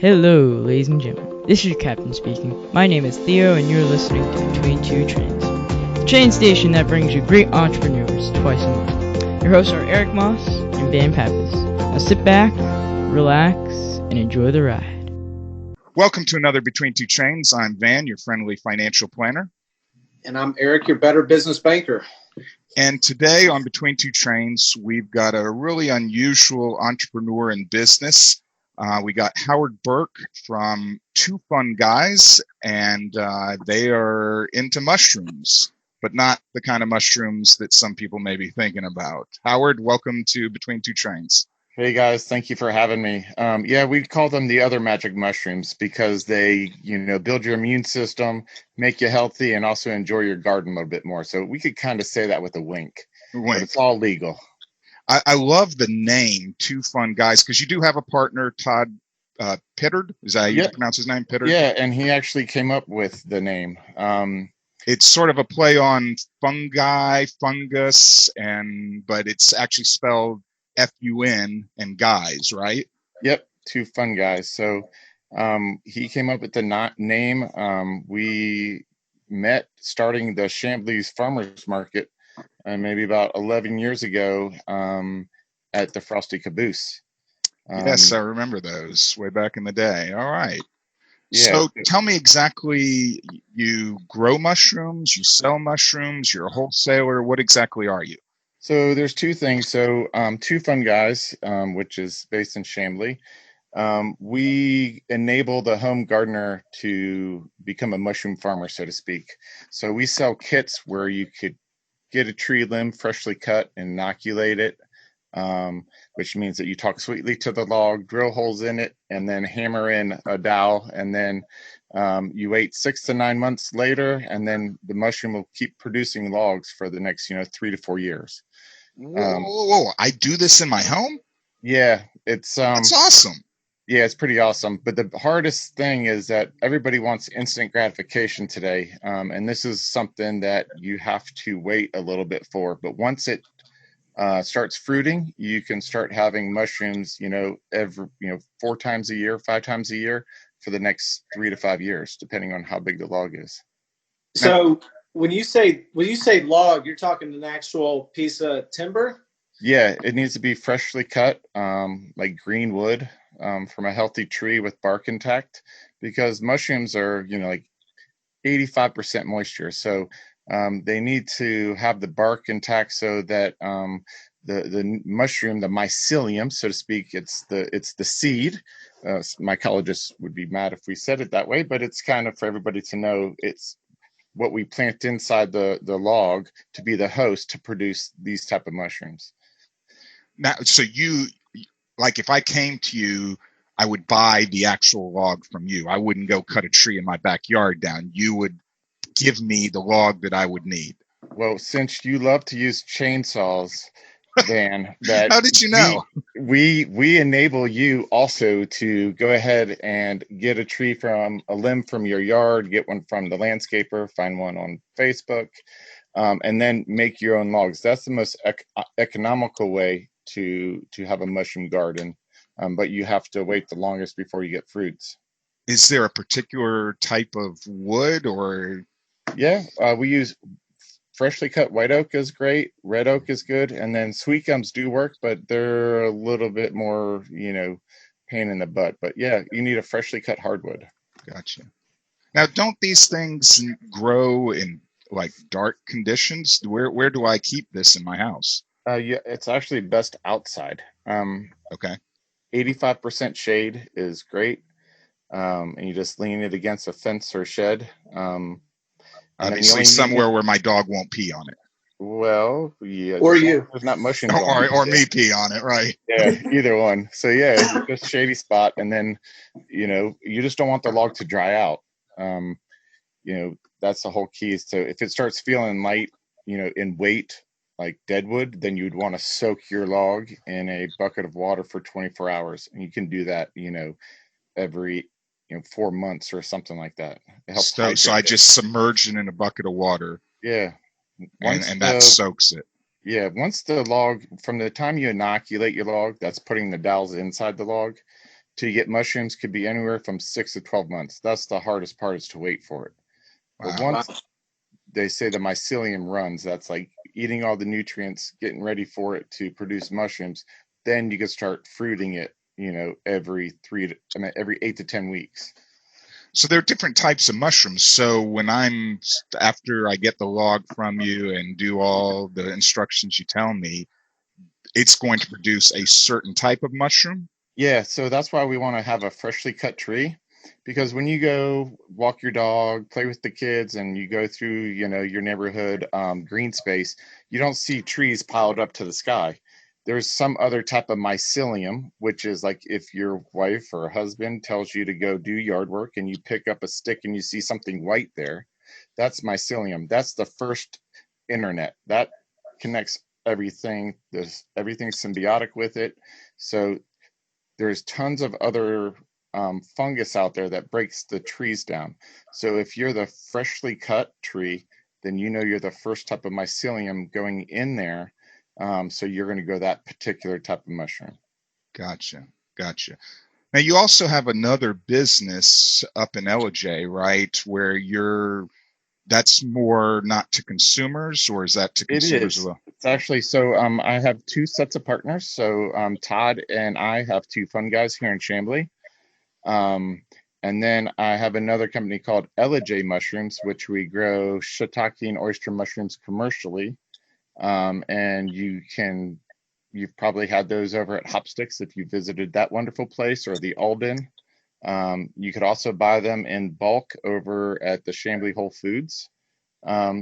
Hello, ladies and gentlemen. This is your captain speaking. My name is Theo, and you're listening to Between Two Trains, the train station that brings you great entrepreneurs twice a month. Your hosts are Eric Moss and Van Pappas. Now sit back, relax, and enjoy the ride. Welcome to another Between Two Trains. I'm Van, your friendly financial planner. And I'm Eric, your better business banker. And today on Between Two Trains, we've got a really unusual entrepreneur in business. We got Howard Berk from 2FunGuys, and they are into mushrooms, but not the kind of mushrooms that some people may be thinking about. Howard, welcome to Between Two Trains. Hey guys, thank you for having me. We call them the other magic mushrooms because they, build your immune system, make you healthy, and also enjoy your garden a little bit more. So we could kind of say that with a wink. But it's all legal. I love the name 2FunGuys because you do have a partner, Todd Pittard. Is that how you pronounce his name, Pittard? Yeah, and he actually came up with the name. It's sort of a play on fungi, fungus, but it's actually spelled F-U-N and guys, right? Yep, 2FunGuys. So he came up with the name. We met starting the Chambly's Farmers Market maybe about 11 years ago at the Frosty Caboose. Yes, I remember those way back in the day. All right. Yeah. So tell me exactly, you grow mushrooms, you sell mushrooms, you're a wholesaler. What exactly are you? So there's two things. So 2FunGuys, which is based in Chambly, we enable the home gardener to become a mushroom farmer, so to speak. So we sell kits where you could get a tree limb freshly cut, inoculate it, which means that you talk sweetly to the log, drill holes in it, and then hammer in a dowel, and then you wait 6 to 9 months later, and then the mushroom will keep producing logs for the next 3 to 4 years. Whoa! I do this in my home? Yeah, it's that's awesome. Yeah, it's pretty awesome. But the hardest thing is that everybody wants instant gratification today. And this is something that you have to wait a little bit for. But once it starts fruiting, you can start having mushrooms, every 4 times a year, 5 times a year for the next 3 to 5 years, depending on how big the log is. So when you say log, you're talking an actual piece of timber? Yeah, it needs to be freshly cut, like green wood, from a healthy tree with bark intact, because mushrooms are, like 85% moisture. So they need to have the bark intact so that the mushroom, the mycelium, so to speak, it's the seed. Mycologists would be mad if we said it that way, but it's kind of for everybody to know it's what we plant inside the log to be the host to produce these type of mushrooms. Now, so if I came to you, I would buy the actual log from you. I wouldn't go cut a tree in my backyard down. You would give me the log that I would need. Well, since you love to use chainsaws, Van, how did you know? We enable you also to go ahead and get a tree from a limb from your yard, get one from the landscaper, find one on Facebook, and then make your own logs. That's the most economical way to have a mushroom garden, but you have to wait the longest before you get fruits. Is there a particular type of wood or? Yeah, we use freshly cut white oak is great, red oak is good, and then sweet gums do work, but they're a little bit more, pain in the butt. But yeah, you need a freshly cut hardwood. Gotcha. Now, don't these things grow in like dark conditions? Where do I keep this in my house? Yeah, it's actually best outside. Okay. 85% shade is great. And you just lean it against a fence or shed. Obviously somewhere where my dog won't pee on it. Well, yeah. Or you. There's not mushrooms or me pee on it, right? Yeah, either one. So yeah, just a shady spot. And then, you just don't want the log to dry out. That's the whole key is to, if it starts feeling light, in weight, like deadwood, then you'd want to soak your log in a bucket of water for 24 hours. And you can do that, every 4 months or something like that. It helps. So I just submerge it in a bucket of water. Yeah. And that soaks it. Yeah. Once the log, from the time you inoculate your log, that's putting the dowels inside the log. to get mushrooms could be anywhere from 6 to 12 months. That's the hardest part, is to wait for it. But Wow. once they say the mycelium runs, that's like eating all the nutrients, getting ready for it to produce mushrooms, then you can start fruiting it, every 8 to 10 weeks. So there are different types of mushrooms. So after I get the log from you and do all the instructions you tell me, it's going to produce a certain type of mushroom? Yeah, so that's why we want to have a freshly cut tree, because when you go walk your dog, play with the kids, and you go through, your neighborhood green space, you don't see trees piled up to the sky. There's some other type of mycelium, which is like if your wife or husband tells you to go do yard work and you pick up a stick and you see something white there, that's mycelium. That's the first internet. That connects everything. Everything's symbiotic with it. So there's tons of other fungus out there that breaks the trees down. So if you're the freshly cut tree, then you're the first type of mycelium going in there. So you're going to go that particular type of mushroom. Gotcha. Now you also have another business up in LJ, right? Where that's more not to consumers, or is that to consumers as well? It's actually, so I have two sets of partners. So Todd and I have 2FunGuys here in Chamblee. And then I have another company called LJ Mushrooms, which we grow shiitake and oyster mushrooms commercially. And you've probably had those over at Hopsticks if you visited that wonderful place, or the Alden. You could also buy them in bulk over at the Chamblee Whole Foods.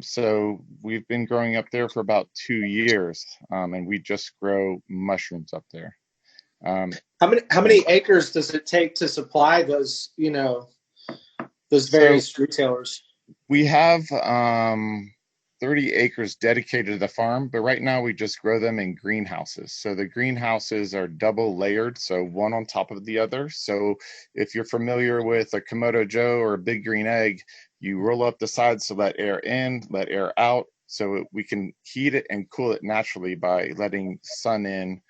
So we've been growing up there for about 2 years, and we just grow mushrooms up there. How many acres does it take to supply those those various retailers? We have 30 acres dedicated to the farm, but right now we just grow them in greenhouses. So the greenhouses are double layered, so one on top of the other. So if you're familiar with a Komodo Joe or a big green egg, you roll up the sides to let air in, let air out, so we can heat it and cool it naturally by letting sun in,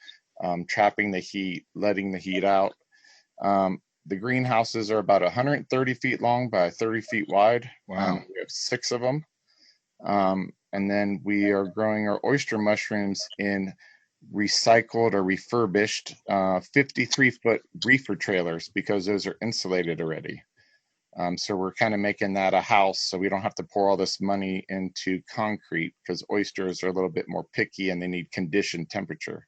trapping the heat, letting the heat out. The greenhouses are about 130 feet long by 30 feet wide. Wow. We have 6 of them. And then we are growing our oyster mushrooms in recycled or refurbished 53-foot reefer trailers, because those are insulated already. So we're kind of making that a house, so we don't have to pour all this money into concrete, because oysters are a little bit more picky and they need conditioned temperature.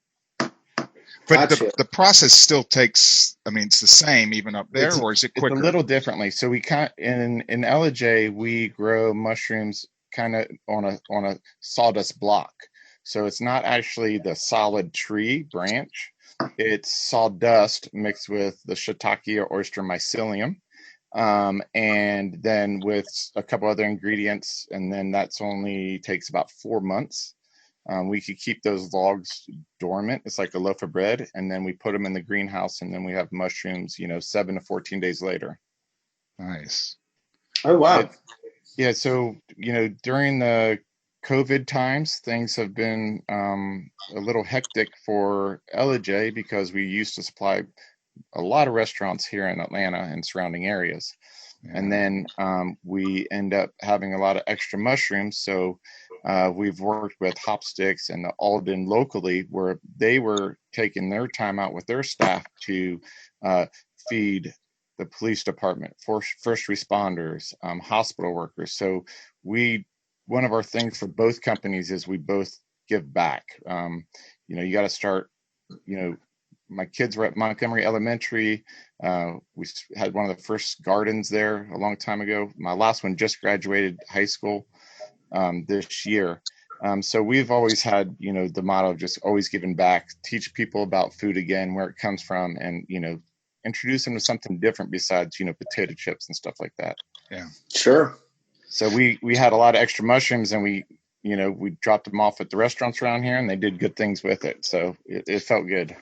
But the process still takes, it's the same even up there, or is it quicker? It's a little differently. So we in LJ, we grow mushrooms kind of on a sawdust block. So it's not actually the solid tree branch. It's sawdust mixed with the shiitake or oyster mycelium. And then with a couple other ingredients, and then that's only takes about 4 months. We could keep those logs dormant. It's like a loaf of bread, and then we put them in the greenhouse, and then we have mushrooms, 7 to 14 days later. Nice. Oh, wow. Yeah. So, during the COVID times, things have been a little hectic for LJ, because we used to supply a lot of restaurants here in Atlanta and surrounding areas. Yeah. And then we end up having a lot of extra mushrooms. So we've worked with Hopsticks and the Alden locally, where they were taking their time out with their staff to feed the police department, first responders, hospital workers. So one of our things for both companies is we both give back. You got to start, my kids were at Montgomery Elementary. We had one of the first gardens there a long time ago. My last one just graduated high school this year. So we've always had, the motto of just always giving back, teach people about food again, where it comes from, and, introduce them to something different besides, potato chips and stuff like that. Yeah. Sure. So we had a lot of extra mushrooms, and we dropped them off at the restaurants around here, and they did good things with it. So it felt good.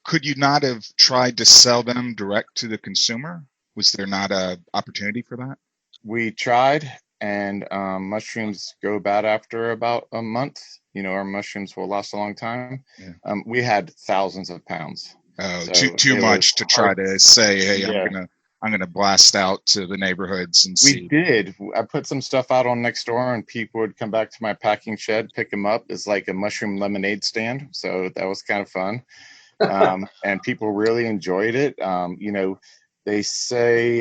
Could you not have tried to sell them direct to the consumer? Was there not a opportunity for that? We tried, and mushrooms go bad after about a month. Our mushrooms will last a long time. Yeah. We had thousands of pounds. Oh, So too it was much to try hard. to say, hey, Yeah, I'm gonna blast out to the neighborhoods and we see. did. I put some stuff out on Nextdoor, and people would come back to my packing shed, pick them up. It's like a mushroom lemonade stand, so that was kind of fun. And people really enjoyed it. They say,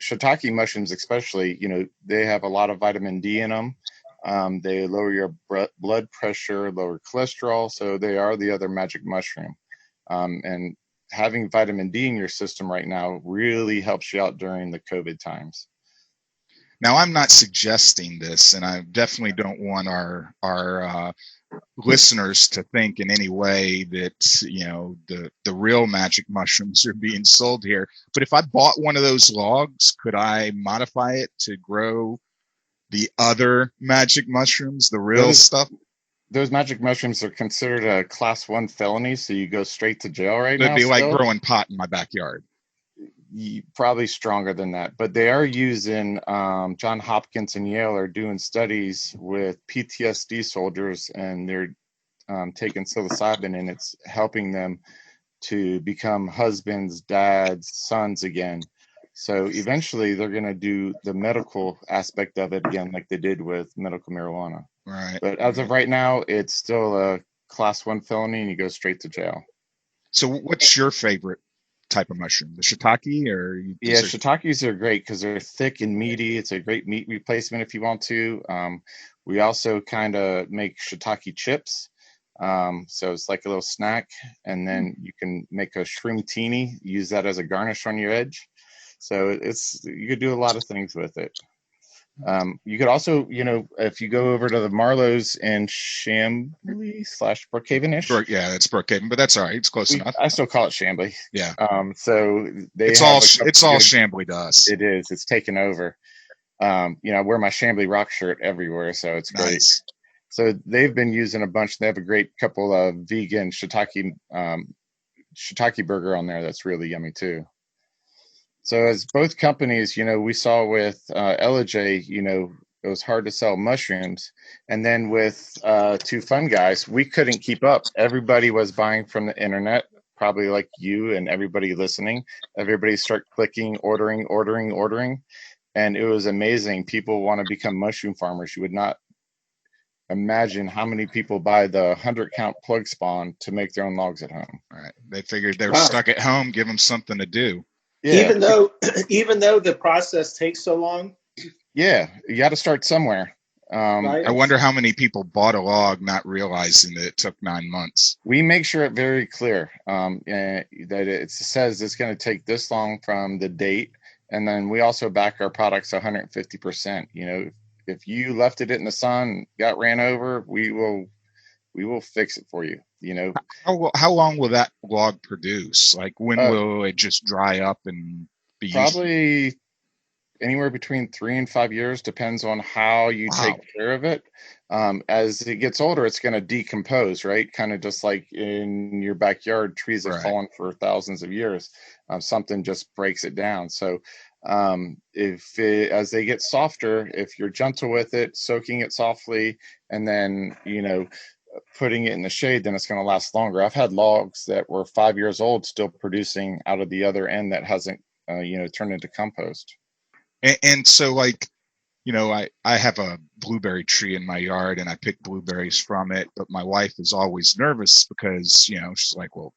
shiitake mushrooms, especially, they have a lot of vitamin D in them. They lower your blood pressure, lower cholesterol, so they are the other magic mushroom. And having vitamin D in your system right now really helps you out during the COVID times. Now, I'm not suggesting this, and I definitely don't want our listeners to think in any way that the real magic mushrooms are being sold here. But if I bought one of those logs, could I modify it to grow the other magic mushrooms, the real stuff? Those magic mushrooms are considered a class 1 felony, so you go straight to jail right It'd now. be like Still, growing pot in my backyard. probably stronger than that, but they are using John Hopkins and Yale are doing studies with PTSD soldiers, and they're taking psilocybin, and it's helping them to become husbands, dads, sons again. So eventually they're going to do the medical aspect of it again, like they did with medical marijuana. Right. But as of right now, it's still a class 1 felony, and you go straight to jail. So what's your favorite type of mushroom? The shiitake, or Yeah, shiitakes are great because they're thick and meaty. It's a great meat replacement if you want to. We also kind of make shiitake chips. So it's like a little snack, and then you can make a shroom-tini, use that as a garnish on your edge. So you could do a lot of things with it. You could also, if you go over to the Marlowe's in Chambly / Brookhaven-ish. Yeah, that's Brookhaven, but that's all right. It's close enough. I still call it Chambly. Yeah. So it's all Chambly to us. It is. It's taken over. I wear my Chambly Rock shirt everywhere, so it's great. Nice. So they've been using a bunch. They have a great couple of vegan shiitake burger on there that's really yummy too. So as both companies, we saw with Ellijay, it was hard to sell mushrooms. And then with 2FunGuys, we couldn't keep up. Everybody was buying from the internet, probably like you and everybody listening. Everybody start clicking, ordering. And it was amazing. People want to become mushroom farmers. You would not imagine how many people buy the 100-count plug spawn to make their own logs at home. All right. They figured they were stuck at home, give them something to do. Yeah. Even though the process takes so long. Yeah, you got to start somewhere. Right? I wonder how many people bought a log not realizing that it took 9 months. We make sure it very clear that it says it's going to take this long from the date, and then we also back our products 150%. If you left it in the sun, got ran over, we will fix it for you. How long will that log produce? Like when will it just dry up and be probably used? Anywhere between 3 and 5 years, depends on how you take care of it. As it gets older, it's going to decompose, right? Kind of just like in your backyard, trees have fallen for thousands of years. Something just breaks it down. So as they get softer, if you're gentle with it, soaking it softly, and then, putting it in the shade, then it's going to last longer. I've had logs that were 5 years old still producing out of the other end that hasn't, turned into compost. And so, like, I have a blueberry tree in my yard, and I pick blueberries from it. But my wife is always nervous because, she's like, well,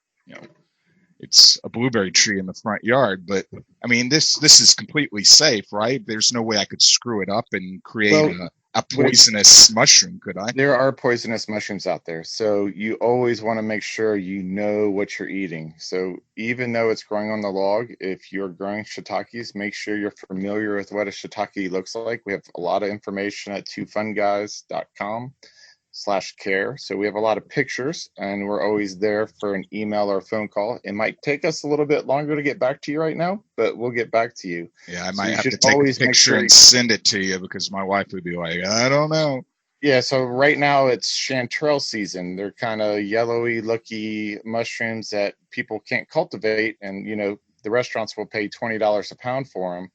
it's a blueberry tree in the front yard. But I mean, this is completely safe, right? There's no way I could screw it up and create a poisonous mushroom, could I? There are poisonous mushrooms out there. So you always want to make sure you know what you're eating. So even though it's growing on the log, if you're growing shiitakes, make sure you're familiar with what a shiitake looks like. We have a lot of information at 2funguys.com/care. So we have a lot of pictures, and we're always there for an email or a phone call. It might take us a little bit longer to get back to you right now, but we'll get back to you. Yeah, I might have to take a picture and send it to you, because my wife would be like, I don't know. Yeah, so right now it's chanterelle season. They're kind of yellowy looky mushrooms that people can't cultivate, and the restaurants will pay $20 a pound for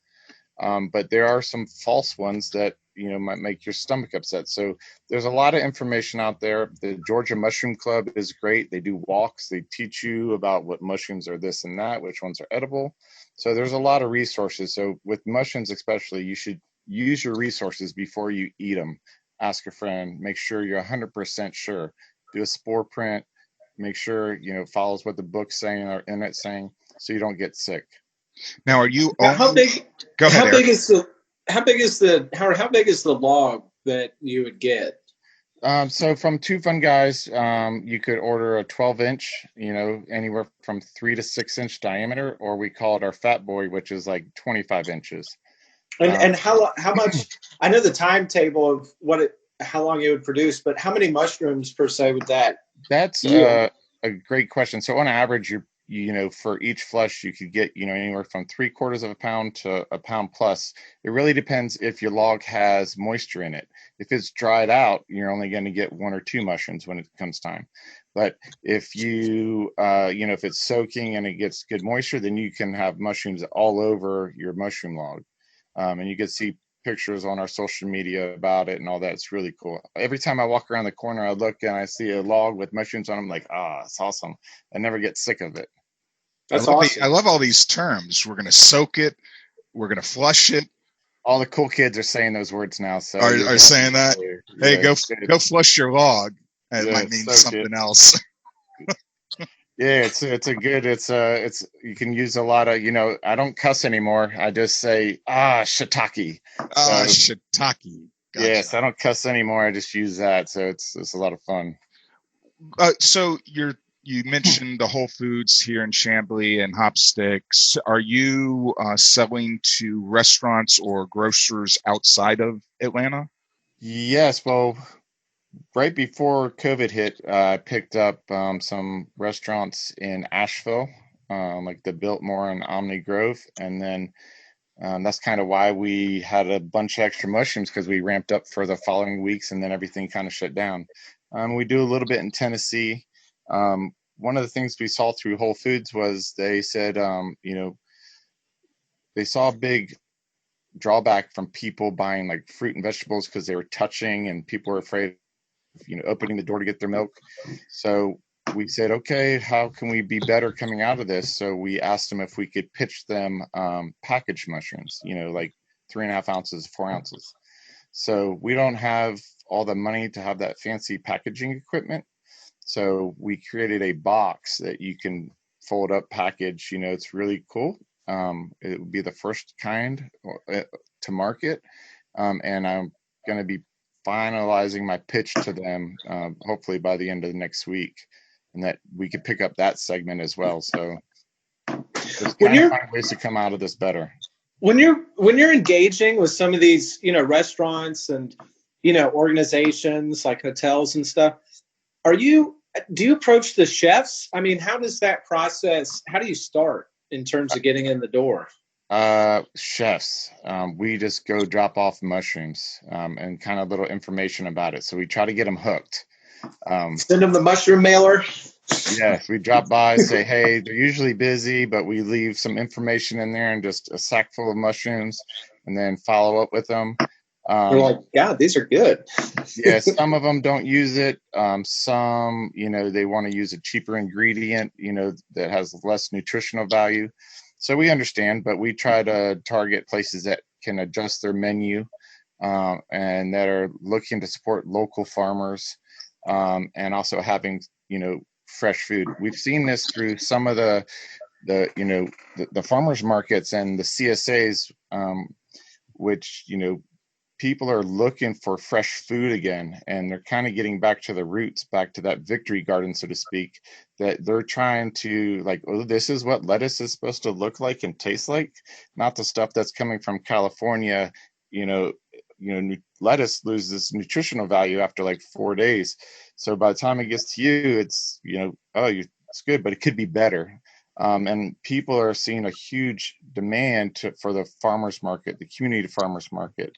them. But there are some false ones that might make your stomach upset. So there's a lot of information out there. The Georgia Mushroom Club is great. They do walks. They teach you about what mushrooms are, this and that, which ones are edible. So there's a lot of resources. So with mushrooms especially, you should use your resources before you eat them. Ask a friend, make sure you're 100% sure. Do a spore print, make sure, follows what the book's saying or in it saying, so you don't get sick. Now, are you Now, how big? Go ahead, how big is the log that you would get? So from 2FunGuys, you could order a 12-inch, anywhere from 3 to 6 inch diameter, or we call it our fat boy, which is like 25 inches. And how much? I know the timetable of how long it would produce, but how many mushrooms per se would that? That's a great question. So on average, for each flush, you could get, anywhere from 3/4 pound to a pound plus. It really depends if your log has moisture in it. If it's dried out, you're only going to get 1 or 2 mushrooms when it comes time. But if if it's soaking and it gets good moisture, then you can have mushrooms all over your mushroom log. And you can see pictures on our social media about it and all that. It's really cool. Every time I walk around the corner, I look and I see a log with mushrooms on. I'm like, it's awesome. I never get sick of it. That's awesome. I love all these terms. We're going to soak it. We're going to flush it. All the cool kids are saying those words now. So are saying that. Hey, yeah, go flush your log. It might mean something else. Yeah, it's you can use a lot of, I don't cuss anymore. I just say, shiitake. Shiitake. Gotcha. Yes, I don't cuss anymore. I just use that. So it's a lot of fun. So you mentioned the Whole Foods here in Chamblee and Hopsticks. Are you selling to restaurants or grocers outside of Atlanta? Yes. Well, right before COVID hit, I picked up some restaurants in Asheville, like the Biltmore and Omni Grove. And then that's kind of why we had a bunch of extra mushrooms, because we ramped up for the following weeks and then everything kind of shut down. We do a little bit in Tennessee. One of the things we saw through Whole Foods was they said, they saw a big drawback from people buying like fruit and vegetables because they were touching and people were afraid of, opening the door to get their milk. So we said, okay, how can we be better coming out of this? So we asked them if we could pitch them packaged mushrooms, like 3.5 ounces, 4 ounces. So we don't have all the money to have that fancy packaging equipment. So we created a box that you can fold up, package. It's really cool. It would be the first kind to market. And I'm going to be finalizing my pitch to them, hopefully by the end of the next week, and that we could pick up that segment as well. So just kind of find ways to come out of this better. When you're engaging with some of these, restaurants and, organizations like hotels and stuff, do you approach the chefs? I mean, how do you start in terms of getting in the door? Chefs, we just go drop off mushrooms and kind of little information about it. So we try to get them hooked. Send them the mushroom mailer. Yes, we drop by, say, hey, they're usually busy, but we leave some information in there and just a sack full of mushrooms, and then follow up with them. They're like, God, these are good. Yeah, some of them don't use it. Some, they want to use a cheaper ingredient, that has less nutritional value. So we understand, but we try to target places that can adjust their menu and that are looking to support local farmers and also having, fresh food. We've seen this through some of the farmers markets and the CSAs, which, people are looking for fresh food again, and they're kind of getting back to the roots, back to that victory garden, so to speak, that they're trying to like, oh, this is what lettuce is supposed to look like and taste like, not the stuff that's coming from California. Lettuce loses nutritional value after like 4 days. So by the time it gets to you, it's, it's good, but it could be better. And people are seeing a huge demand for the farmers market, the community farmers market.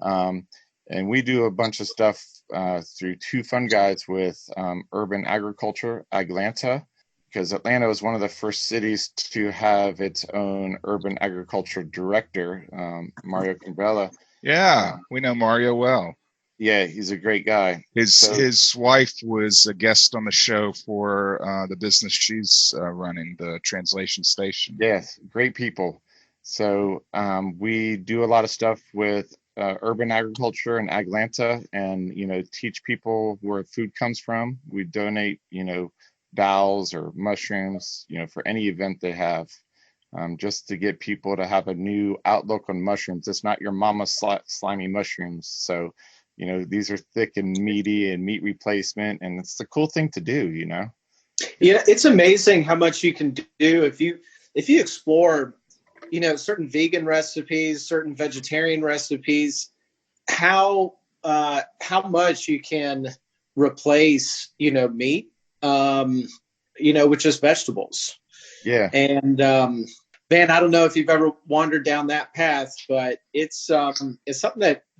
And we do a bunch of stuff through 2FunGuys with urban agriculture, Atlanta, because Atlanta was one of the first cities to have its own urban agriculture director, Mario Cambrella. Yeah, we know Mario well. Yeah, he's a great guy. His wife was a guest on the show for the business she's running, the translation station. Yes, great people. So we do a lot of stuff with urban agriculture and Atlanta, and teach people where food comes from. We donate bowels or mushrooms for any event they have, just to get people to have a new outlook on mushrooms. It's not your mama's slimy mushrooms. So these are thick and meaty and meat replacement, and it's the cool thing to do. Yeah, it's amazing how much you can do if you explore, certain vegan recipes, certain vegetarian recipes, how much you can replace, meat, with just vegetables. Yeah. And man, I don't know if you've ever wandered down that path, but it's something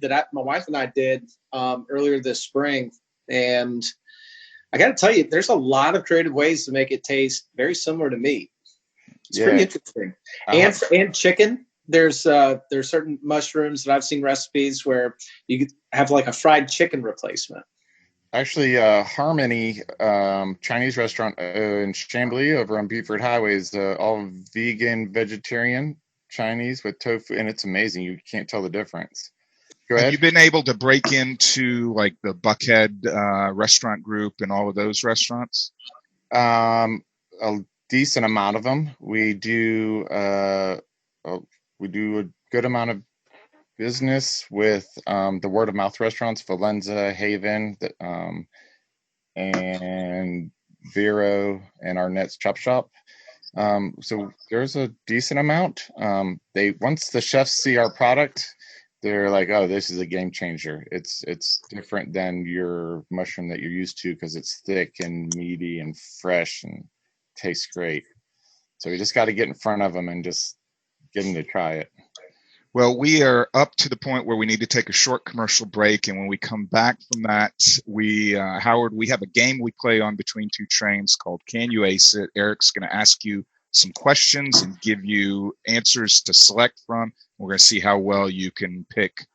that my wife and I did earlier this spring, and I got to tell you, there's a lot of creative ways to make it taste very similar to meat. It's pretty interesting. And chicken. There's certain mushrooms that I've seen recipes where you have like a fried chicken replacement. Actually, Harmony Chinese restaurant in Chambly over on Beaufort Highway is all vegan, vegetarian Chinese with tofu, and it's amazing. You can't tell the difference. Go ahead. Have you been able to break into like the Buckhead restaurant group and all of those restaurants? A decent amount of them. We do a good amount of business with the word of mouth restaurants, Valenza, Haven, and Vero, and Arnett's Chop Shop. So there's a decent amount. Once the chefs see our product, they're like, oh, this is a game changer. It's different than your mushroom that you're used to because it's thick and meaty and fresh and tastes great. So we just got to get in front of them and just get them to try it. Well, we are up to the point where we need to take a short commercial break, and when we come back from that, Howard, we have a game we play on Between Two Trains called Can You Ace It? Eric's going to ask you some questions and give you answers to select from. We're going to see how well you can pick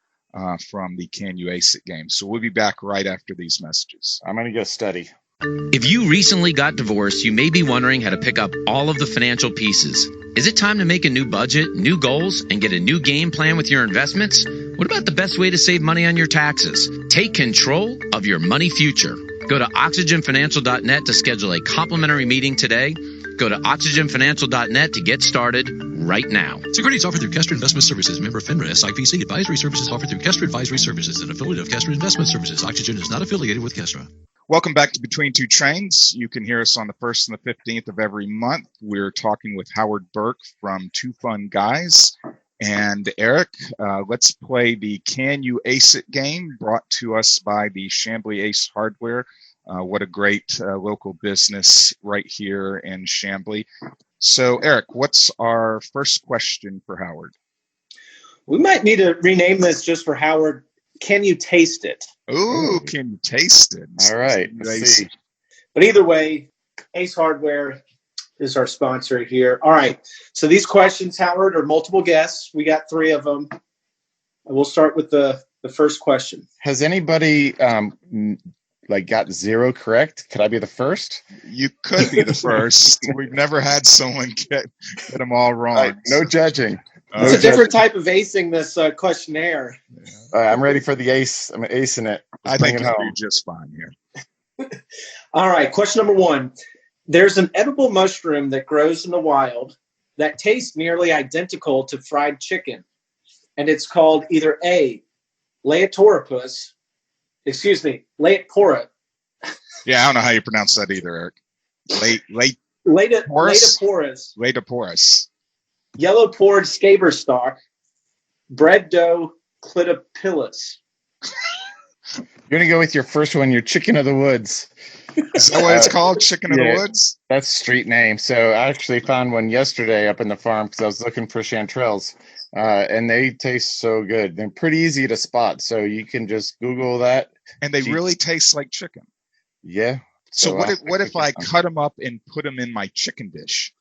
from the Can You Ace It game. So we'll be back right after these messages. I'm going to go study. If you recently got divorced, you may be wondering how to pick up all of the financial pieces. Is it time to make a new budget, new goals, and get a new game plan with your investments? What about the best way to save money on your taxes? Take control of your money future. Go to oxygenfinancial.net to schedule a complimentary meeting today. Go to oxygenfinancial.net to get started right now. Securities offered through Kestra Investment Services, member FINRA SIPC. Advisory services offered through Kestra Advisory Services, an affiliate of Kestra Investment Services. Oxygen is not affiliated with Kestra. Welcome back to Between Two Trains. You can hear us on the 1st and the 15th of every month. We're talking with Howard Berk from 2FunGuys. And Eric, let's play the Can You Ace It game, brought to us by the Chambly Ace Hardware. What a great local business right here in Chambly. So, Eric, what's our first question for Howard? We might need to rename this just for Howard. Can you taste it? Ooh, can you taste it? All right, let's see. But either way, Ace Hardware is our sponsor here. All right, so these questions, Howard, are multiple guests. We got 3 of them. We'll start with the first question. Has anybody got 0 correct? Could I be the first? You could be the first. We've never had someone get them all wrong. No judging. It's a different type of acing this questionnaire. I'm ready for the ace. I'm acing it. I think you'll do just fine here. All right, question number 1. There's an edible mushroom that grows in the wild that tastes nearly identical to fried chicken, and it's called either A, Laetoporus. Yeah, I don't know how you pronounce that either, Eric. Laetoporus. Yellow pored scaber stalk, bread dough clitopilus. You're going to go with your first one, your chicken of the woods. Is that what it's called? Chicken of the woods? That's street name. So I actually found one yesterday up in the farm because I was looking for chanterelles. And they taste so good. They're pretty easy to spot. So you can just Google that. And they really taste like chicken. Yeah. So what if I cut them up and put them in my chicken dish?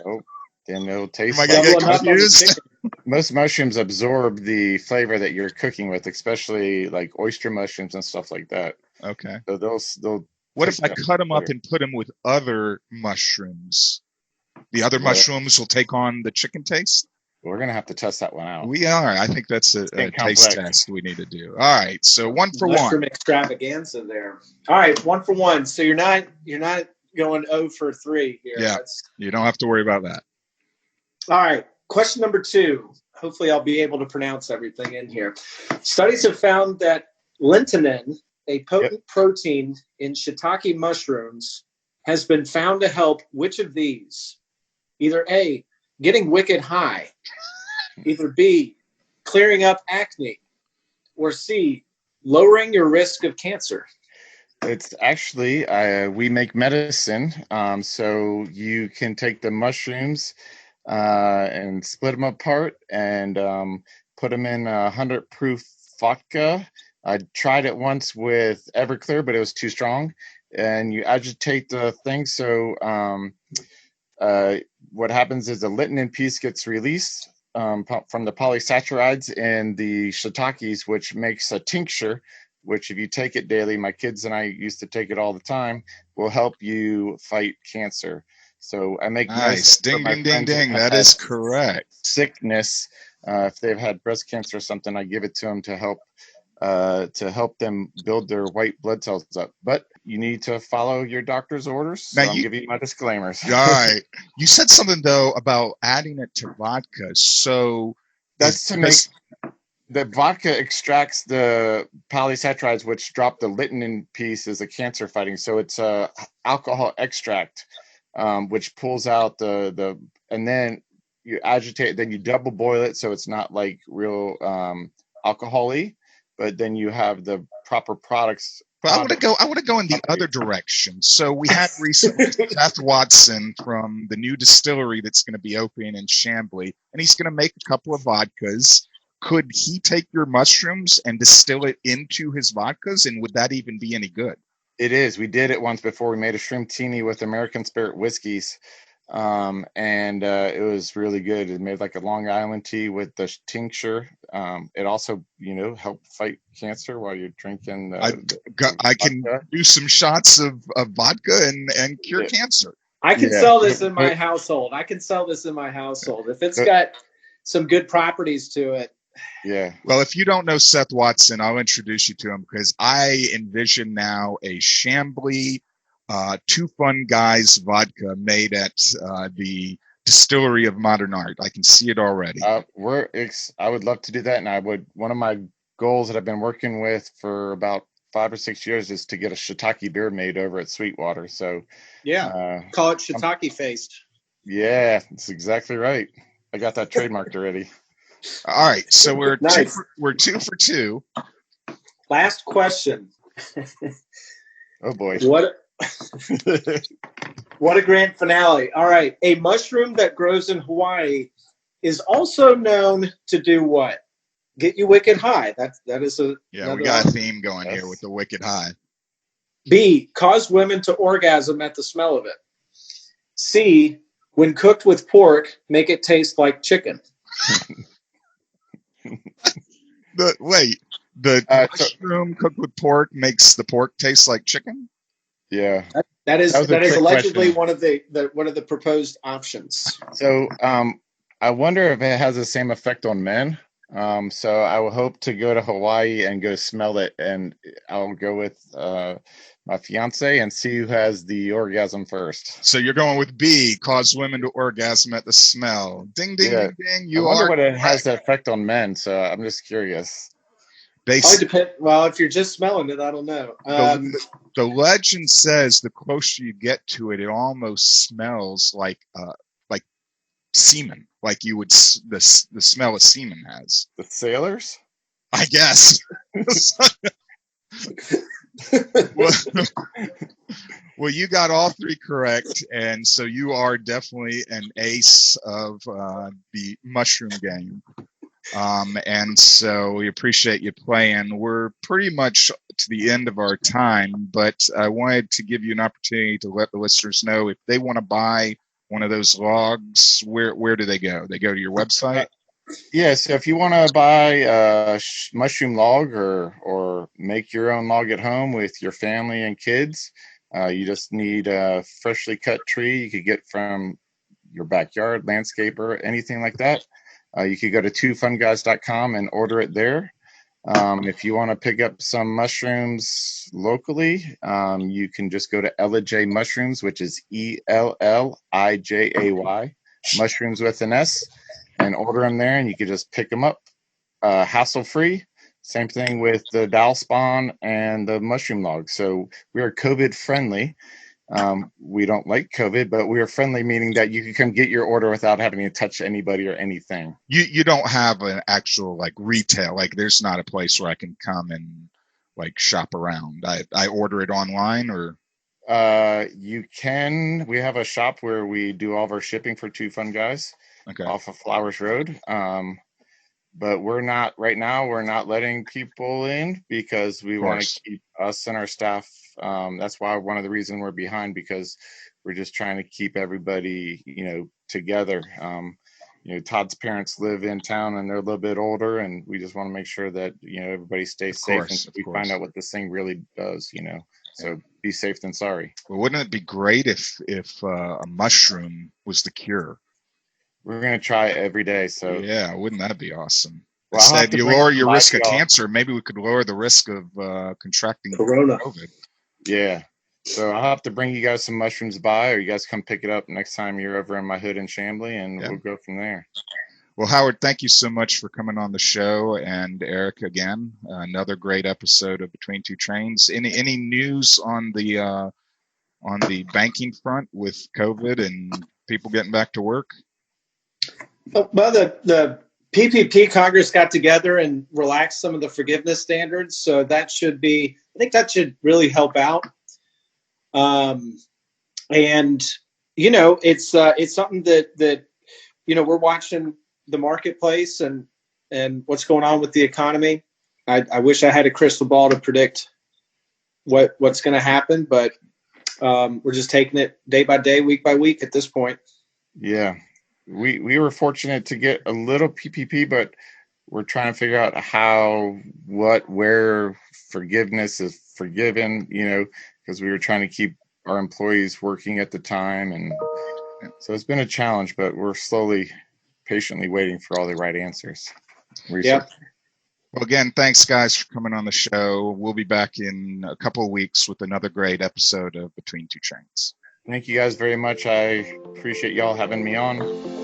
Oh, then it'll taste. Am I going to get confused? most mushrooms absorb the flavor that you're cooking with, especially like oyster mushrooms and stuff like that. Okay. So they'll. What if I taste cut them up better. and put them with other mushrooms? The other mushrooms will take on the chicken taste? We're going to have to test that one out. We are. I think that's a taste test we need to do. All right. So 1 for 1. Mushroom extravaganza there. All right. 1 for 1. So you're not going 0 for 3 here. Yeah. You don't have to worry about that. All right. Question number 2. Hopefully I'll be able to pronounce everything in here. Studies have found that lintenin, a potent protein in shiitake mushrooms, has been found to help which of these? Either A, getting wicked high, either B, clearing up acne, or C, lowering your risk of cancer. It's actually, we make medicine, so you can take the mushrooms and split them apart and put them in 100 proof vodka. I tried it once with Everclear, but it was too strong. And you agitate the thing, so what happens is the lintenin piece gets released from the polysaccharides in the shiitakes, which makes a tincture, which if you take it daily, my kids and I used to take it all the time, will help you fight cancer. So I make nice. Ding, ding, ding, ding. That is correct. Sickness. If they've had breast cancer or something, I give it to them to help them build their white blood cells up. But you need to follow your doctor's orders. So I'm giving you my disclaimers. All right. You said something though about adding it to vodka. So that's to make the vodka extracts the polysaccharides, which drop the lintenin piece as a cancer fighting. So it's a alcohol extract, which pulls out the and then you agitate, then you double boil it so it's not like real alcohol-y, but then you have the proper products. But I want to go in the other direction. So we had recently Seth Watson from the new distillery that's going to be opening in Chambly, and he's going to make a couple of vodkas. Could he take your mushrooms and distill it into his vodkas, and would that even be any good? It is. We did it once before. We made a shrimp teeny with American Spirit whiskeys, and it was really good. It made like a Long Island tea with the tincture. It also, helped fight cancer while you're drinking. I can do some shots of vodka and cure cancer. I can sell this in my household. If it's got some good properties to it. Yeah. Well, if you don't know Seth Watson, I'll introduce you to him because I envision now a Chambly 2FunGuys vodka made at the Distillery of Modern Art. I can see it already. I would love to do that, and one of my goals that I've been working with for about 5 or 6 years is to get a shiitake beer made over at Sweetwater. So call it shiitake faced. Yeah, that's exactly right. I got that trademarked already. All right, so we're nice. we're 2 for 2. Last question. Oh boy. What a grand finale. All right. A mushroom that grows in Hawaii is also known to do what? Get you wicked high. That is a we got a theme going here with the wicked high. B, cause women to orgasm at the smell of it. C, when cooked with pork, make it taste like chicken. The mushroom cooked with pork makes the pork taste like chicken? Yeah. That is allegedly one of the proposed options. So I wonder if it has the same effect on men. So I will hope to go to Hawaii and go smell it, and I'll go with my fiance and see who has the orgasm first. So you're going with B, cause women to orgasm at the smell. Ding, ding, ding, ding. I wonder what it has the effect on men. So I'm just curious. Well, if you're just smelling it, I don't know. The legend says the closer you get to it, it almost smells like semen, like you would the smell of semen has. The sailors, I guess. Well, you got all 3 correct, and so you are definitely an ace of the mushroom game. And so we appreciate you playing. We're pretty much to the end of our time, but I wanted to give you an opportunity to let the listeners know if they want to buy one of those logs, where do they go? They go to your website? Yeah, so if you want to buy a mushroom log or make your own log at home with your family and kids, you just need a freshly cut tree you could get from your backyard, landscaper, anything like that. You could go to 2FunGuys.com and order it there. If you want to pick up some mushrooms locally, you can just go to Elijay Mushrooms, which is ELLIJAY, mushrooms with an S, and order them there, and you can just pick them up hassle free. Same thing with the dowel spawn and the mushroom log. So we are COVID friendly. We don't like COVID, but we are friendly, meaning that you can come get your order without having to touch anybody or anything. You don't have an actual like retail, like there's not a place where I can come and like shop around. I order it online, or you can. We have a shop where we do all of our shipping for 2FunGuys okay. off of Flowers Road. But we're not right now. We're not letting people in because we want to keep us and our staff. That's why one of the reasons we're behind, because we're just trying to keep everybody, together. Todd's parents live in town and they're a little bit older, and we just want to make sure that everybody stays safe until we find out what this thing really does. So be safe than sorry. Well, wouldn't it be great if a mushroom was the cure? We're going to try it every day. So yeah, wouldn't that be awesome? Well, Instead, you lower your risk of cancer. Maybe we could lower the risk of contracting COVID. Yeah. So I'll have to bring you guys some mushrooms by, or you guys come pick it up next time you're over in my hood in Chamblee, and we'll go from there. Well, Howard, thank you so much for coming on the show, and Eric again. Another great episode of Between Two Trains. Any news on the banking front with COVID and people getting back to work? Well, the PPP Congress got together and relaxed some of the forgiveness standards, so that should be. I think that should really help out. And it's something that we're watching the marketplace and what's going on with the economy. I wish I had a crystal ball to predict what's going to happen, but we're just taking it day by day, week by week at this point. Yeah. We were fortunate to get a little PPP, but we're trying to figure out where forgiveness is forgiven, because we were trying to keep our employees working at the time. And so it's been a challenge, but we're slowly, patiently waiting for all the right answers. Yeah. Well, again, thanks, guys, for coming on the show. We'll be back in a couple of weeks with another great episode of Between Two Trains. Thank you guys very much. I appreciate y'all having me on.